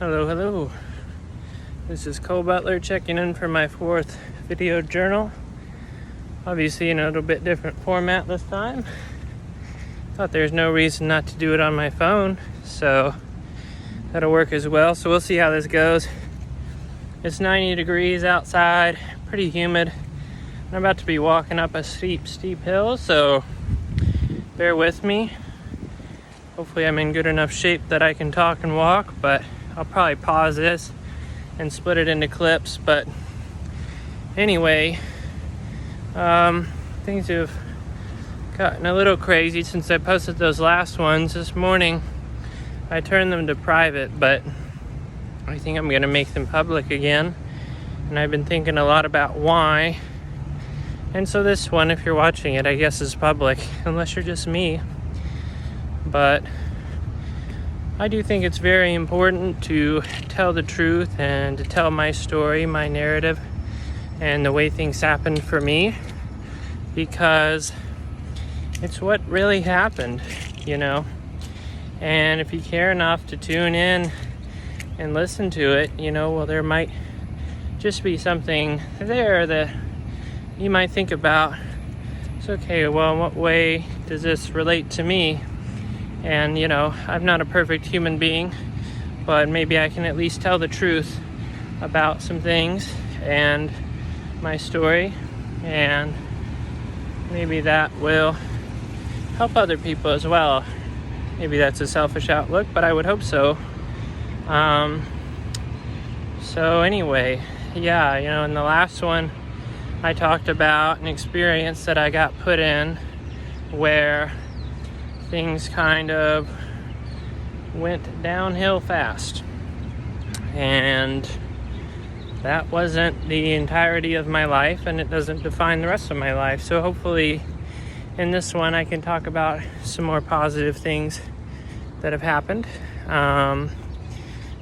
Hello, hello. This is Cole Butler checking in for my 4th video journal. Obviously in a little bit different format this time. Thought there's no reason not to do it on my phone, so that'll work as well. So we'll see how this goes. It's 90 degrees outside, pretty humid. I'm about to be walking up a steep hill, so bear with me. Hopefully I'm in good enough shape that I can talk and walk, but I'll probably pause this and split it into clips. But anyway, things have gotten a little crazy since I posted those last ones. This morning I turned them to private, but I think I'm gonna make them public again, and I've been thinking a lot about why. And so this one, if you're watching it, I guess is public, unless you're just me. But I do think it's very important to tell the truth and to tell my story, my narrative, and the way things happened for me, because it's what really happened, you know. And if you care enough to tune in and listen to it, you know, well, there might just be something there that you might think about. It's okay, well, in what way does this relate to me? And, you know, I'm not a perfect human being, but maybe I can at least tell the truth about some things and my story, and maybe that will help other people as well. Maybe that's a selfish outlook, but I would hope so. So anyway, yeah, you know, in the last one, I talked about an experience that I got put in where things kind of went downhill fast. And that wasn't the entirety of my life, and it doesn't define the rest of my life. So hopefully in this one I can talk about some more positive things that have happened.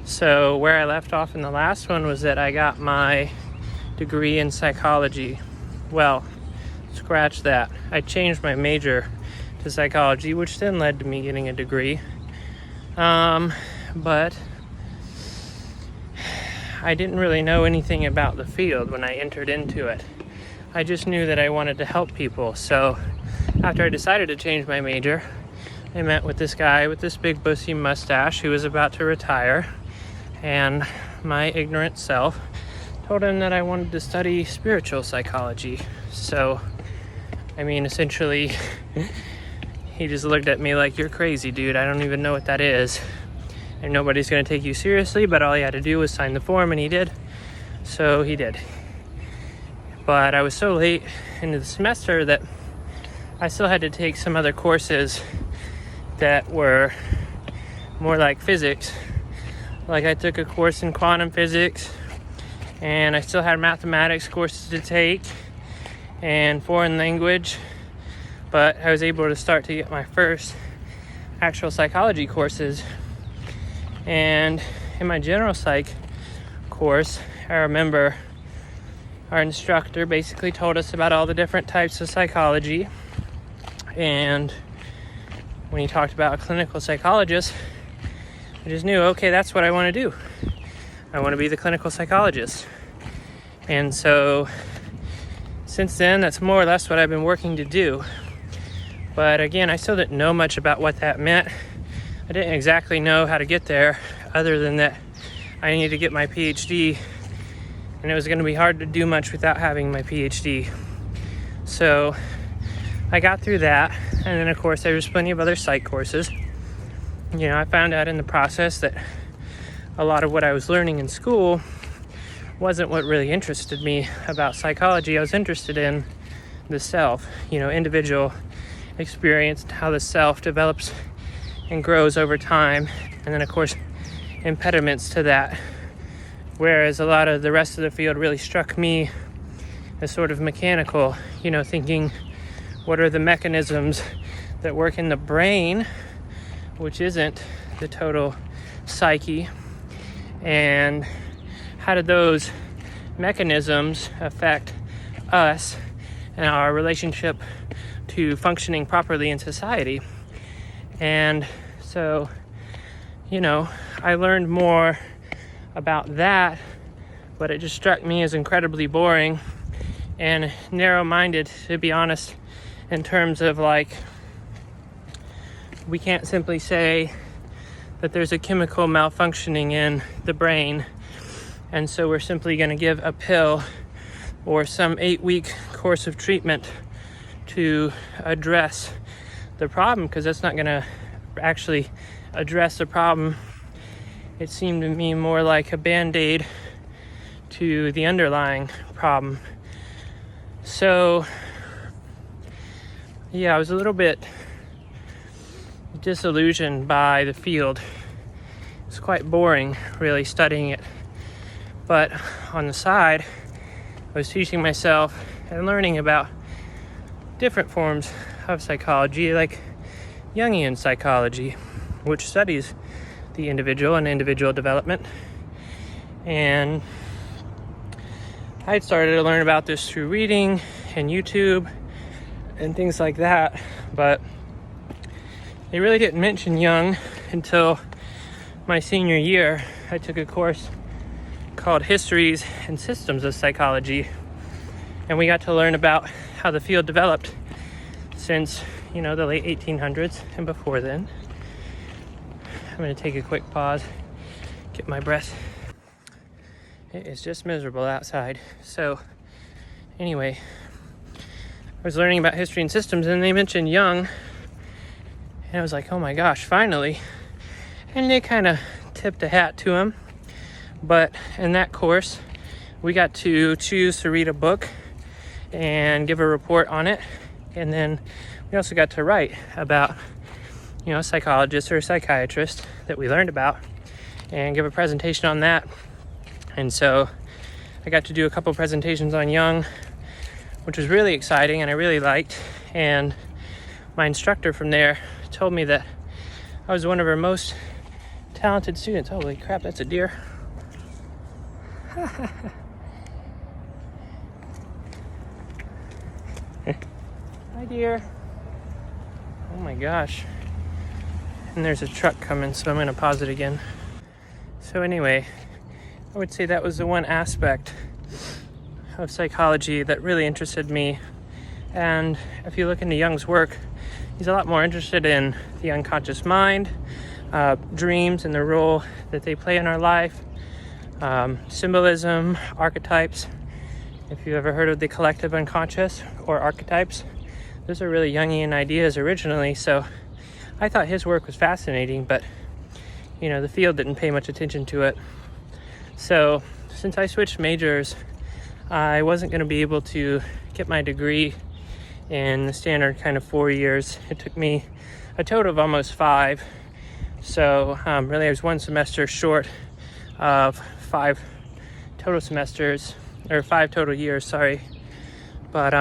So where I left off in the last one was that I got my degree in psychology. Well, scratch that. I changed my major to psychology, which then led to me getting a degree. But I didn't really know anything about the field when I entered into it. I just knew that I wanted to help people. So after I decided to change my major, I met with this guy with this big bushy mustache who was about to retire, and my ignorant self told him that I wanted to study spiritual psychology. So, I mean, essentially, he just looked at me like, "You're crazy, dude. I don't even know what that is. And nobody's going to take you seriously," but all he had to do was sign the form, and he did. So he did. But I was so late into the semester that I still had to take some other courses that were more like physics. Like I took a course in quantum physics, and I still had mathematics courses to take and foreign language. But I was able to start to get my first actual psychology courses. And in my general psych course, I remember our instructor basically told us about all the different types of psychology. And when he talked about a clinical psychologist, I just knew, okay, that's what I want to do. I want to be the clinical psychologist. And so since then, that's more or less what I've been working to do. But again, I still didn't know much about what that meant. I didn't exactly know how to get there, other than that I needed to get my PhD, and it was going to be hard to do much without having my PhD. So I got through that, and then of course there was plenty of other psych courses. You know, I found out in the process that a lot of what I was learning in school wasn't what really interested me about psychology. I was interested in the self, you know, individual experience, how the self develops and grows over time, and then of course impediments to that. Whereas a lot of the rest of the field really struck me as sort of mechanical, you know, thinking what are the mechanisms that work in the brain, which isn't the total psyche, and how do those mechanisms affect us and our relationship to functioning properly in society. And so, you know, I learned more about that, but it just struck me as incredibly boring and narrow-minded, to be honest, in terms of like, we can't simply say that there's a chemical malfunctioning in the brain, and so we're simply going to give a pill or some 8-week course of treatment to address the problem, because that's not going to actually address the problem. It seemed to me more like a band-aid to the underlying problem. So yeah, I was a little bit disillusioned by the field. It's quite boring, really, studying it. But on the side, I was teaching myself and learning about different forms of psychology, like Jungian psychology, which studies the individual and individual development. And I had started to learn about this through reading and YouTube and things like that, but they really didn't mention Jung until my senior year. I took a course called Histories and Systems of Psychology, and we got to learn about how the field developed since, the late 1800s and before then. I'm going to take a quick pause, get my breath. It is just miserable outside. So anyway, I was learning about history and systems, and they mentioned Jung, and I was like, oh my gosh, finally. And they kind of tipped a hat to him. But in that course, we got to choose to read a book and give a report on it. And then we also got to write about, a psychologist or a psychiatrist that we learned about and give a presentation on that. And so I got to do a couple presentations on Jung, which was really exciting and I really liked. And my instructor from there told me that I was one of her most talented students. Holy crap, that's a deer. Hi, dear. Oh my gosh. And there's a truck coming, so I'm going to pause it again. So anyway, I would say that was the one aspect of psychology that really interested me. And if you look into Jung's work, he's a lot more interested in the unconscious mind, dreams and the role that they play in our life, symbolism, archetypes. If you've ever heard of the collective unconscious or archetypes, those are really Jungian ideas originally. So I thought his work was fascinating, but the field didn't pay much attention to it. So since I switched majors, I wasn't going to be able to get my degree in the standard kind of 4 years. It took me a total of almost 5. So really I was 1 semester short of 5 total semesters, or 5 total years, sorry. But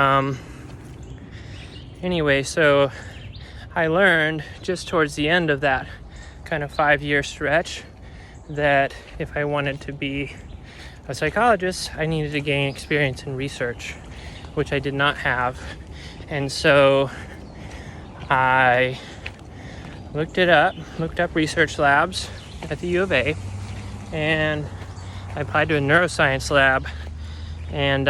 anyway, so I learned just towards the end of that kind of 5-year stretch that if I wanted to be a psychologist, I needed to gain experience in research, which I did not have. And so I looked up research labs at the U of A, and I applied to a neuroscience lab, and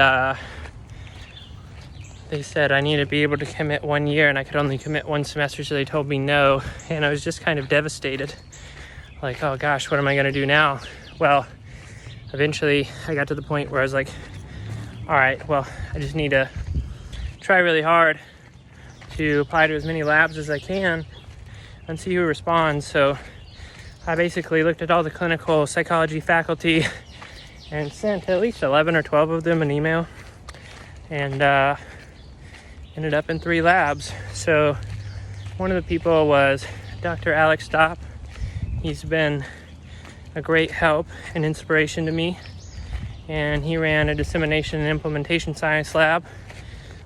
they said I needed to be able to commit 1 year, and I could only commit 1 semester, so they told me no, and I was just kind of devastated. Like, oh gosh, what am I going to do now? Well, eventually I got to the point where I was like, all right, well, I just need to try really hard to apply to as many labs as I can and see who responds. So I basically looked at all the clinical psychology faculty and sent at least 11 or 12 of them an email, and ended up in 3 labs. So one of the people was Dr. Alex Stopp. He's been a great help and inspiration to me, and he ran a dissemination and implementation science lab,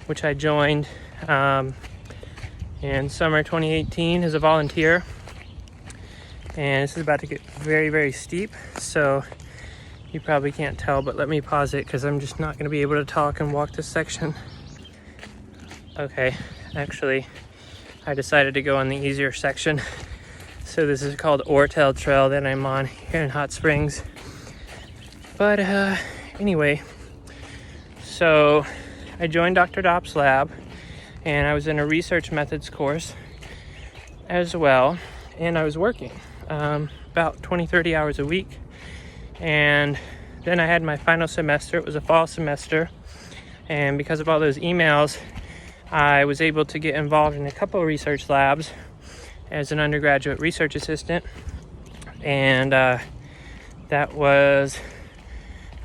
which I joined in summer 2018 as a volunteer. And this is about to get very, very steep, so you probably can't tell, but let me pause it because I'm just not going to be able to talk and walk this section. Okay, actually, I decided to go on the easier section. So this is called Ortel Trail that I'm on here in Hot Springs. But anyway, so I joined Dr. Dopp's lab, and I was in a research methods course as well, and I was working about 20-30 hours a week. And then I had my final semester. It was a fall semester, and because of all those emails, I was able to get involved in a couple of research labs as an undergraduate research assistant. And that was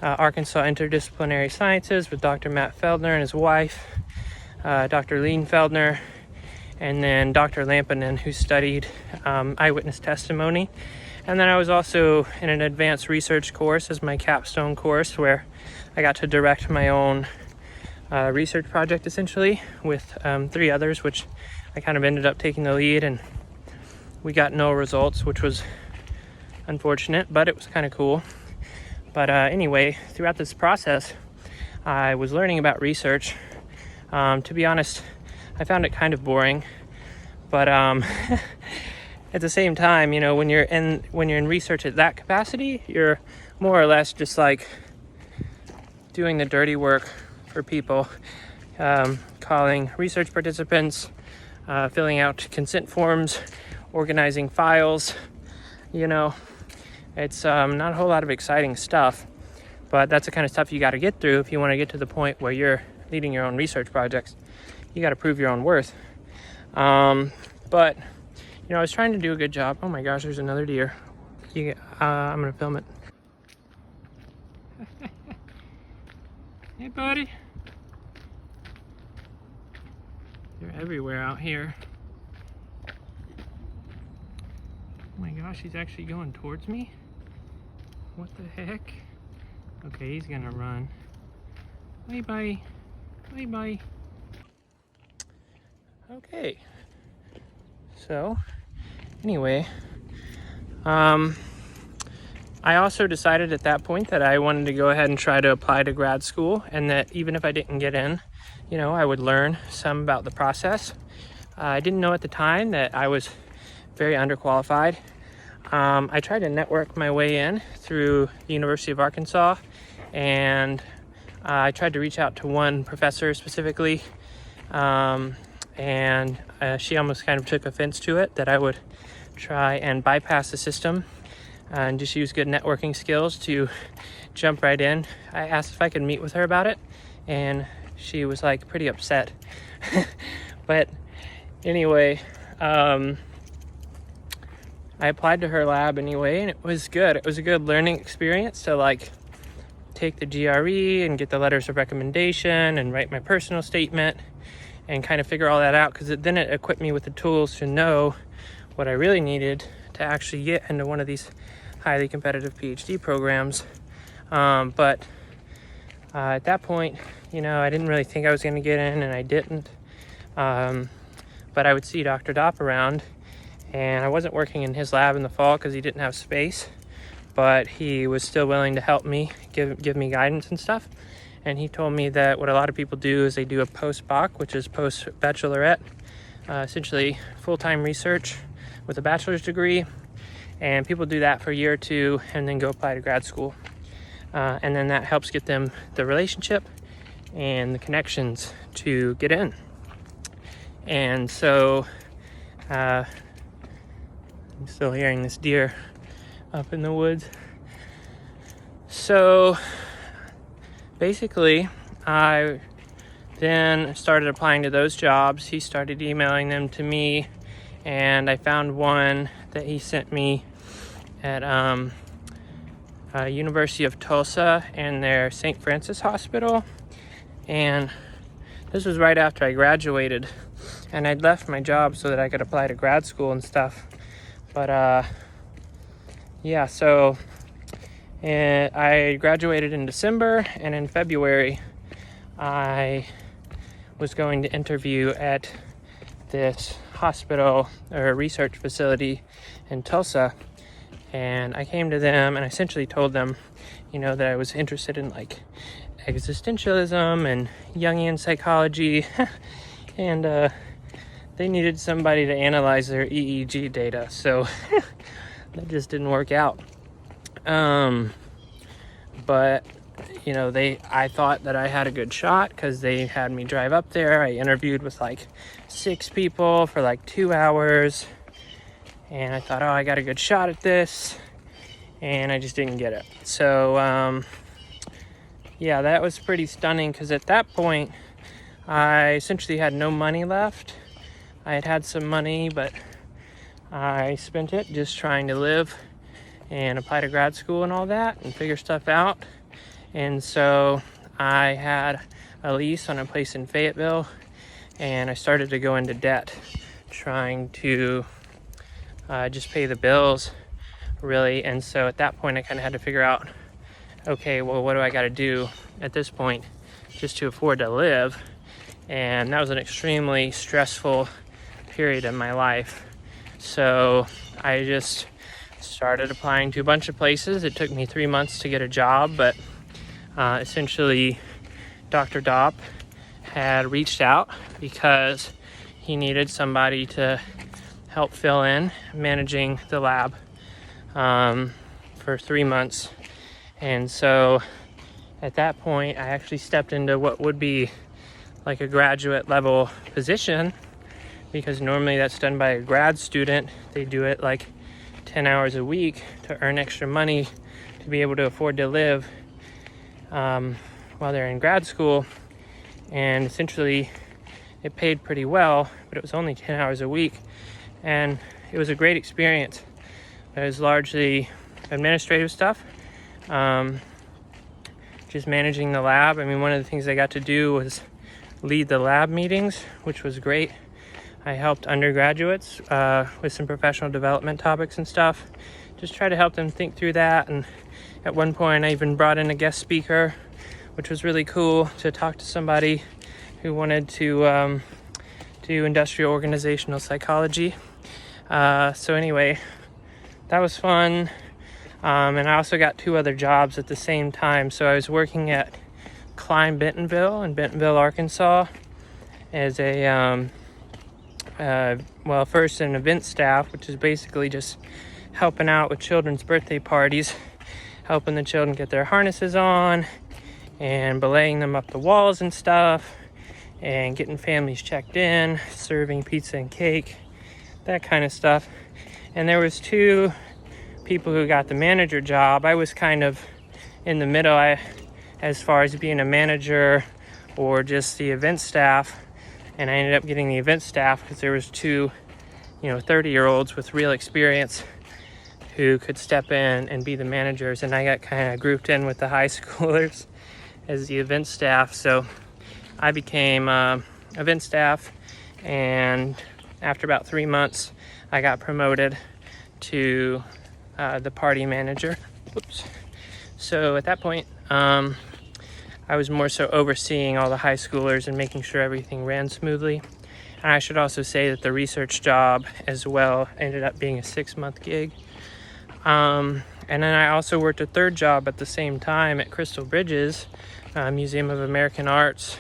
Arkansas Interdisciplinary Sciences with Dr. Matt Feldner and his wife, Dr. Lean Feldner, and then Dr. Lampinen, who studied eyewitness testimony. And then I was also in an advanced research course as my capstone course, where I got to direct my own research project, essentially, with 3 others, which I kind of ended up taking the lead, and we got no results, which was unfortunate, but it was kind of cool. But anyway, throughout this process, I was learning about research. To be honest, I found it kind of boring, but at the same time, you know, when you're in research at that capacity, you're more or less just like doing the dirty work for people, calling research participants, filling out consent forms, organizing files. You know, it's not a whole lot of exciting stuff, but that's the kind of stuff you got to get through if you want to get to the point where you're leading your own research projects. You got to prove your own worth. But you know, I was trying to do a good job. Oh my gosh, there's another deer. I'm gonna film it. Hey, buddy. They're everywhere out here. Oh my gosh, he's actually going towards me? What the heck? Okay, he's gonna run. Bye bye. Bye bye. Okay. So, anyway, I also decided at that point that I wanted to go ahead and try to apply to grad school, and that even if I didn't get in, you know, I would learn some about the process. I didn't know at the time that I was very underqualified. I tried to network my way in through the University of Arkansas, and I tried to reach out to one professor specifically, and she almost kind of took offense to it, that I would try and bypass the system and just use good networking skills to jump right in. I asked if I could meet with her about it, and she was like pretty upset. But anyway, I applied to her lab anyway, and it was good. It was a good learning experience to like take the GRE and get the letters of recommendation and write my personal statement and kind of figure all that out, because then it equipped me with the tools to know what I really needed to actually get into one of these highly competitive PhD programs. But at that point, you know, I didn't really think I was going to get in, and I didn't. But I would see Dr. Dopp around, and I wasn't working in his lab in the fall because he didn't have space, but he was still willing to help me, give me guidance and stuff. And he told me that what a lot of people do is they do a post-bac, which is post-bachelorette, essentially full-time research with a bachelor's degree. And people do that for a year or two and then go apply to grad school. And then that helps get them the relationship and the connections to get in. And so I'm still hearing this deer up in the woods. So basically, I then started applying to those jobs. He started emailing them to me, and I found one that he sent me at University of Tulsa and their St. Francis Hospital. And this was right after I graduated, and I'd left my job so that I could apply to grad school and stuff. But yeah, so I graduated in December, and in February I was going to interview at this hospital or research facility in Tulsa. And I came to them and I essentially told them, you know, that I was interested in like existentialism and Jungian psychology, and they needed somebody to analyze their EEG data, so that just didn't work out. but I thought that I had a good shot because they had me drive up there. I interviewed with like 6 people for like 2 hours, and I thought, oh, I got a good shot at this, and I just didn't get it. So yeah, that was pretty stunning, because at that point I essentially had no money left. I had some money, but I spent it just trying to live and apply to grad school and all that and figure stuff out. And so I had a lease on a place in Fayetteville, and I started to go into debt trying to just pay the bills, really. And so at that point I kind of had to figure out, okay, well, what do I got to do at this point just to afford to live? And that was an extremely stressful period in my life. So I just started applying to a bunch of places. It took me 3 months to get a job, but essentially Dr. Dopp had reached out because he needed somebody to help fill in managing the lab for 3 months. And so at that point, I actually stepped into what would be like a graduate level position, because normally that's done by a grad student. They do it like 10 hours a week to earn extra money to be able to afford to live while they're in grad school. And essentially it paid pretty well, but it was only 10 hours a week, and it was a great experience. It was largely administrative stuff, just managing the lab. I mean, one of the things I got to do was lead the lab meetings, which was great. I helped undergraduates with some professional development topics and stuff, just try to help them think through that. And at one point I even brought in a guest speaker, which was really cool, to talk to somebody who wanted to do industrial organizational psychology. So anyway, that was fun. And I also got 2 other jobs at the same time. So I was working at Climb Bentonville in Bentonville, Arkansas, as a first an event staff, which is basically just helping out with children's birthday parties, helping the children get their harnesses on and belaying them up the walls and stuff, and getting families checked in, serving pizza and cake, that kind of stuff. And there was 2 people who got the manager job. I was kind of in the middle as far as being a manager or just the event staff, and I ended up getting the event staff because there was 2 30-year-olds with real experience who could step in and be the managers, and I got kind of grouped in with the high schoolers as the event staff. So I became event staff, and after about 3 months I got promoted to the party manager. Oops. So at that point I was more so overseeing all the high schoolers and making sure everything ran smoothly. And I should also say that the research job as well ended up being a 6-month gig. And then I also worked a 3rd job at the same time at Crystal Bridges Museum of American Arts,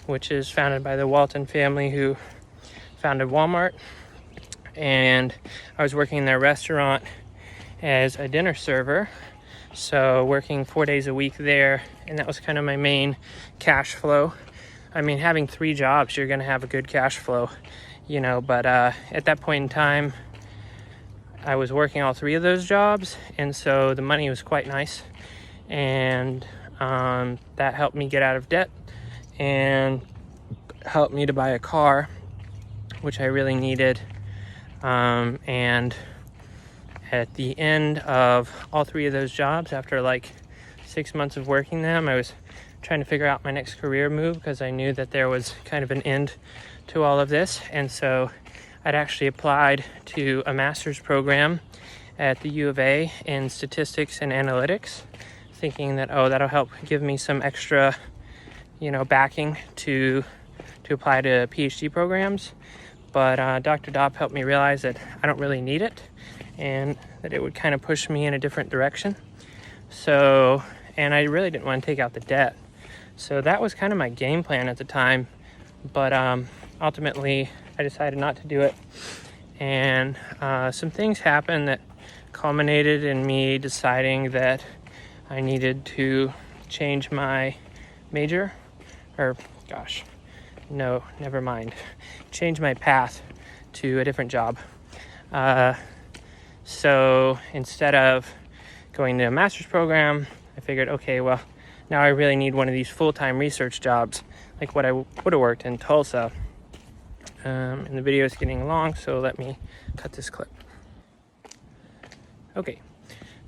which is founded by the Walton family who founded Walmart. And I was working in their restaurant as a dinner server, so working 4 days a week there, and that was kind of my main cash flow. I mean, having 3 jobs, you're going to have a good cash flow, but at that point in time, I was working all 3 of those jobs, and so the money was quite nice, and that helped me get out of debt and helped me to buy a car, which I really needed. And at the end of all 3 of those jobs, after like 6 months of working them, I was trying to figure out my next career move, because I knew that there was kind of an end to all of this. And so I'd actually applied to a master's program at the U of A in statistics and analytics, thinking that, that'll help give me some extra, backing to apply to PhD programs. But Dr. Dopp helped me realize that I don't really need it, and that it would kind of push me in a different direction. So, and I really didn't want to take out the debt. So that was kind of my game plan at the time. But ultimately, I decided not to do it. And some things happened that culminated in me deciding that I needed to change my major, no, never mind. Change my path to a different job. So instead of going to a master's program, I figured, okay, well, now I really need one of these full-time research jobs, like what I would have worked in Tulsa. And the video is getting long, so let me cut this clip. Okay,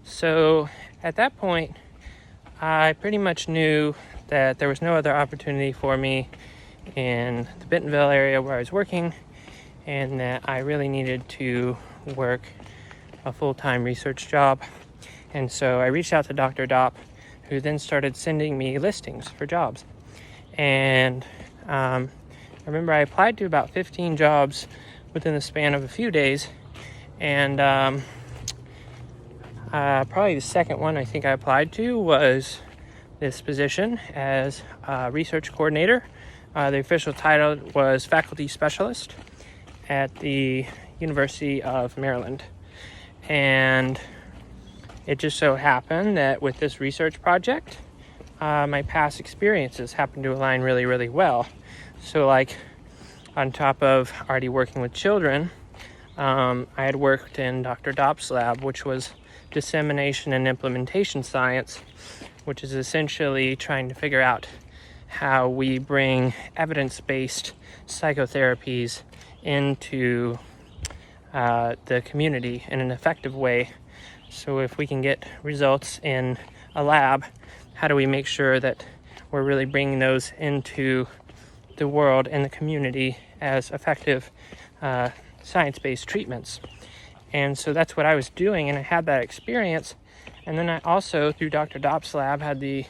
so at that point, I pretty much knew that there was no other opportunity for me in the Bentonville area where I was working, and that I really needed to work a full-time research job. And so I reached out to Dr. Dopp, who then started sending me listings for jobs. And I remember I applied to about 15 jobs within the span of a few days. And probably the second one I think I applied to was this position as a research coordinator. The official title was faculty specialist at the University of Maryland. And it just so happened that with this research project, my past experiences happened to align really, really well. So like on top of already working with children, I had worked in Dr. Dopp's lab, which was dissemination and implementation science, which is essentially trying to figure out how we bring evidence-based psychotherapies into the community in an effective way. So if we can get results in a lab, how do we make sure that we're really bringing those into the world and the community as effective science-based treatments? And so that's what I was doing, and I had that experience. And then I also, through Dr. Dopp's lab, had the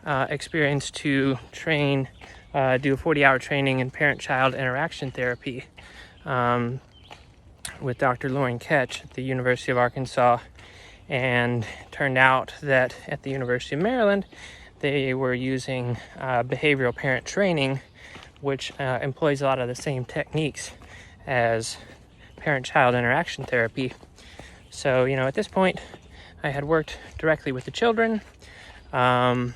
experience to train, do a 40-hour training in parent-child interaction therapy with Dr. Lauren Ketch at the University of Arkansas. And it turned out that at the University of Maryland, they were using behavioral parent training, which employs a lot of the same techniques as parent-child interaction therapy. So, at this point, I had worked directly with the children. I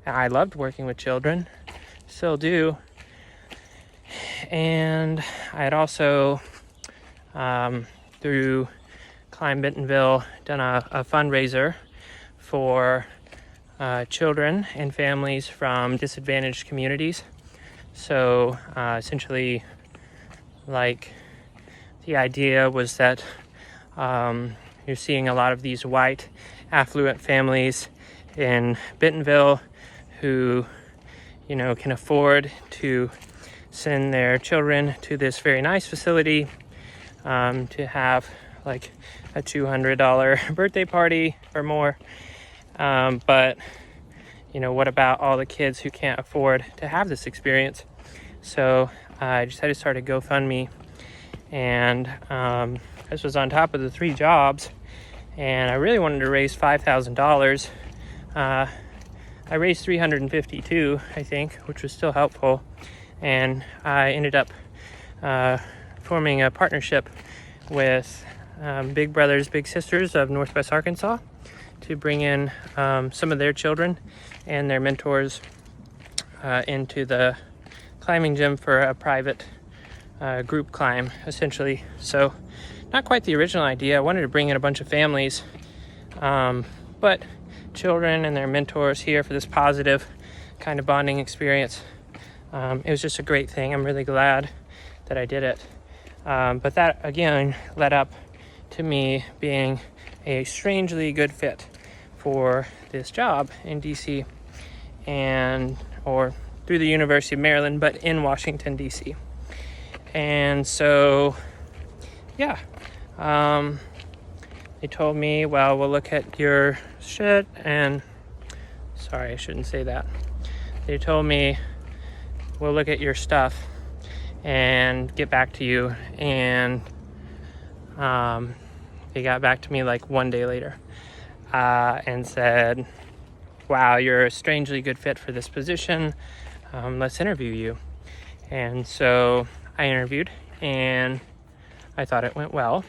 loved working with children, still do. And I had also, through Climb Bentonville, done a fundraiser for children and families from disadvantaged communities. So essentially, like, the idea was that you're seeing a lot of these white affluent families in Bentonville who, can afford to send their children to this very nice facility to have like a $200 birthday party or more. But, what about all the kids who can't afford to have this experience? So I decided to start a GoFundMe, and this was on top of the 3 jobs, and I really wanted to raise $5,000. I raised $352, I think, which was still helpful, and I ended up forming a partnership with Big Brothers Big Sisters of Northwest Arkansas to bring in some of their children and their mentors into the climbing gym for a private group climb, essentially. So not quite the original idea. I wanted to bring in a bunch of families, but children and their mentors here for this positive kind of bonding experience. It was just a great thing. I'm really glad that I did it. But that, again, led up to me being a strangely good fit for this job in DC, or through the University of Maryland, but in Washington, DC. And so, yeah, they told me, well, we'll look at your shit, and sorry, I shouldn't say that. They told me, we'll look at your stuff and get back to you. And they got back to me like 1 day later and said, wow, you're a strangely good fit for this position. Let's interview you. And so I interviewed, and I thought it went well.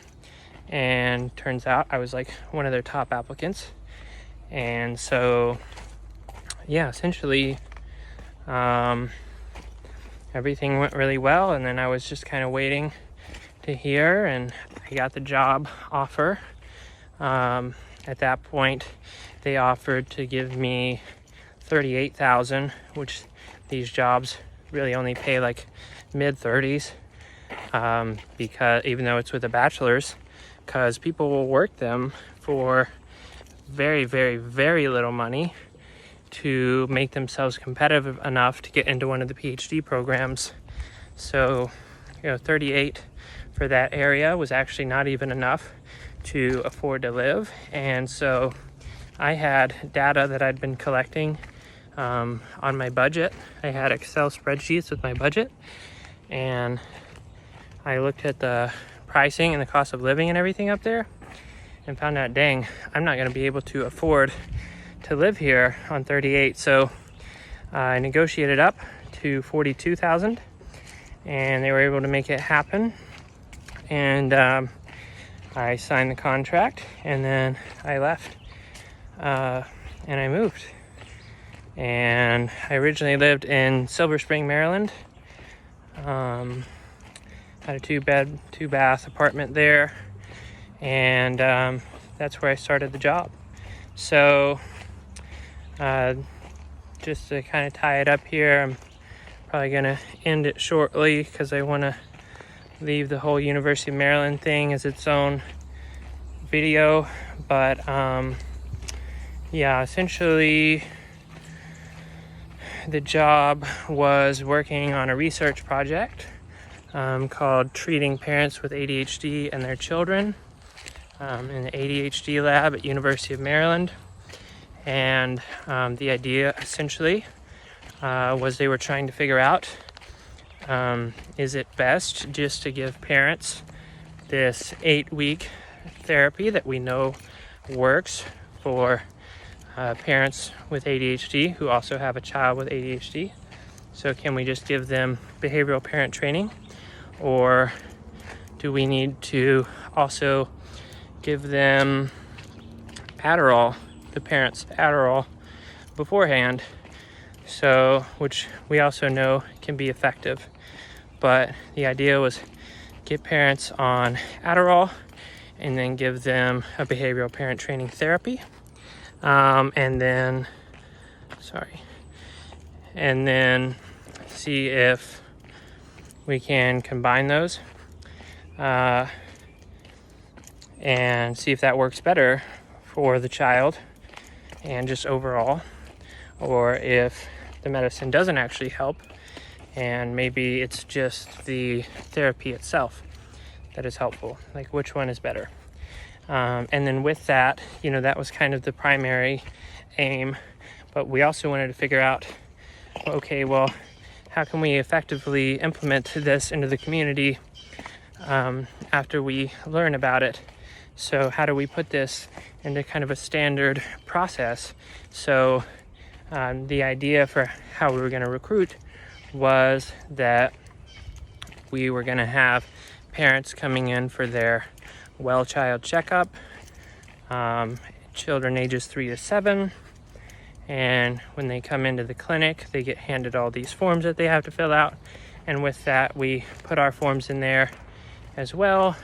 And turns out I was like one of their top applicants. And so, yeah, essentially, everything went really well. And then I was just kind of waiting to hear, and I got the job offer. At that point, they offered to give me $38,000, which these jobs really only pay like mid-30s, because even though it's with a bachelor's, because people will work them for very, very, very little money to make themselves competitive enough to get into one of the PhD programs. So, 38 for that area was actually not even enough to afford to live. And so I had data that I'd been collecting on my budget. I had Excel spreadsheets with my budget, and I looked at the pricing and the cost of living and everything up there and found out, dang, I'm not going to be able to afford to live here on 38. So I negotiated up to 42,000, and they were able to make it happen. And I signed the contract, and then I left, and I moved. And I originally lived in Silver Spring, Maryland. Had a 2-bed, 2-bath apartment there, and that's where I started the job. So just to kind of tie it up here, I'm probably going to end it shortly because I want to leave the whole University of Maryland thing as its own video. But yeah, essentially the job was working on a research project called Treating Parents with ADHD and Their Children in the ADHD lab at University of Maryland. And the idea essentially was they were trying to figure out, is it best just to give parents this 8-week therapy that we know works for parents with ADHD who also have a child with ADHD? So can we just give them behavioral parent training, or do we need to also give them Adderall, the parents Adderall, beforehand? So, which we also know can be effective. But the idea was get parents on Adderall and then give them a behavioral parent training therapy. And then see if we can combine those and see if that works better for the child and just overall, or if the medicine doesn't actually help and maybe it's just the therapy itself that is helpful. Like, which one is better? And then with that, that was kind of the primary aim, but we also wanted to figure out, okay, well, how can we effectively implement this into the community after we learn about it? So how do we put this into kind of a standard process? So the idea for how we were going to recruit was that we were going to have parents coming in for their well child checkup, children ages 3 to 7. And when they come into the clinic, they get handed all these forms that they have to fill out. And with that, we put our forms in there as well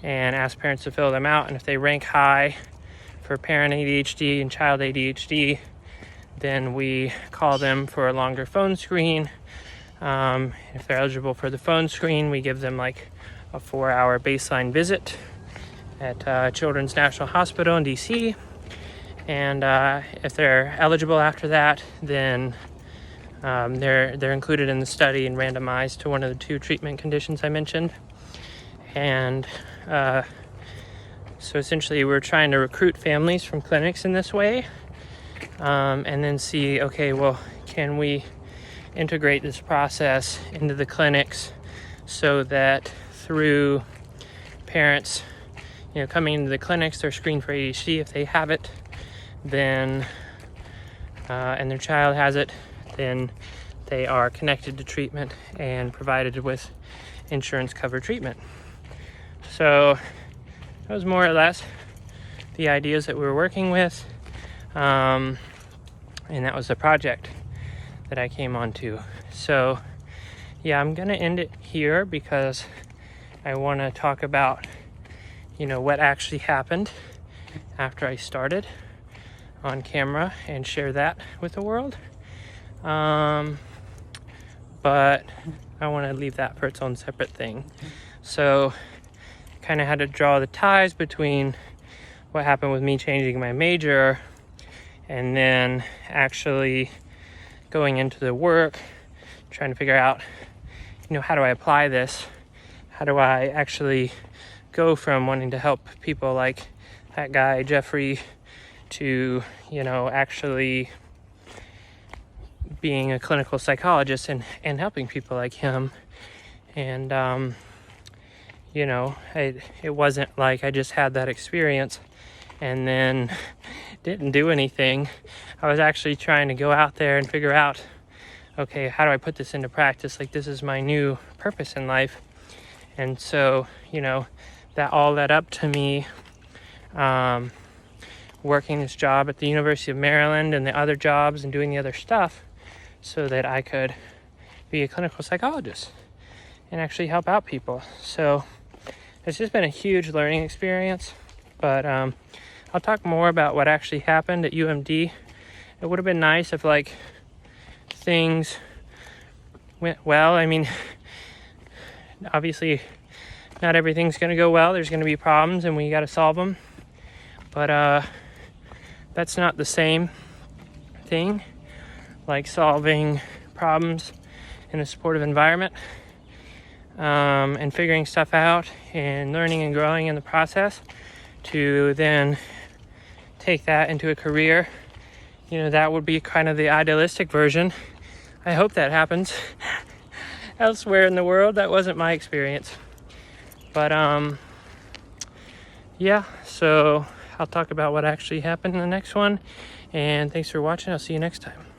and ask parents to fill them out. And if they rank high for parent ADHD and child ADHD, then we call them for a longer phone screen. If they're eligible for the phone screen, we give them like a 4-hour baseline visit at Children's National Hospital in DC. And if they're eligible after that, then they're included in the study and randomized to one of the 2 treatment conditions I mentioned. And so essentially we're trying to recruit families from clinics in this way, and then see, okay, well, can we integrate this process into the clinics so that through parents, coming into the clinics, they're screened for ADHD. If they have it, then and their child has it, then they are connected to treatment and provided with insurance covered treatment. So that was more or less the ideas that we were working with. And that was the project that I came onto. So yeah, I'm gonna end it here because I want to talk about, what actually happened after I started on camera and share that with the world. But I want to leave that for its own separate thing. So kind of had to draw the ties between what happened with me changing my major and then actually going into the work, trying to figure out, how do I apply this? How do I actually go from wanting to help people like that guy, Jeffrey, to, actually being a clinical psychologist and helping people like him. And, it wasn't like I just had that experience and then didn't do anything. I was actually trying to go out there and figure out, okay, how do I put this into practice? Like, this is my new purpose in life. And so, that all led up to me working this job at the University of Maryland and the other jobs and doing the other stuff so that I could be a clinical psychologist and actually help out people. So it's just been a huge learning experience, but I'll talk more about what actually happened at UMD. It would have been nice if things went well. I mean, obviously not everything's going to go well. There's going to be problems and we got to solve them, but that's not the same thing like solving problems in a supportive environment, and figuring stuff out and learning and growing in the process to then take that into a career. That would be kind of the idealistic version. I hope that happens elsewhere in the world. That wasn't my experience. But yeah, so I'll talk about what actually happened in the next one. And thanks for watching. I'll see you next time.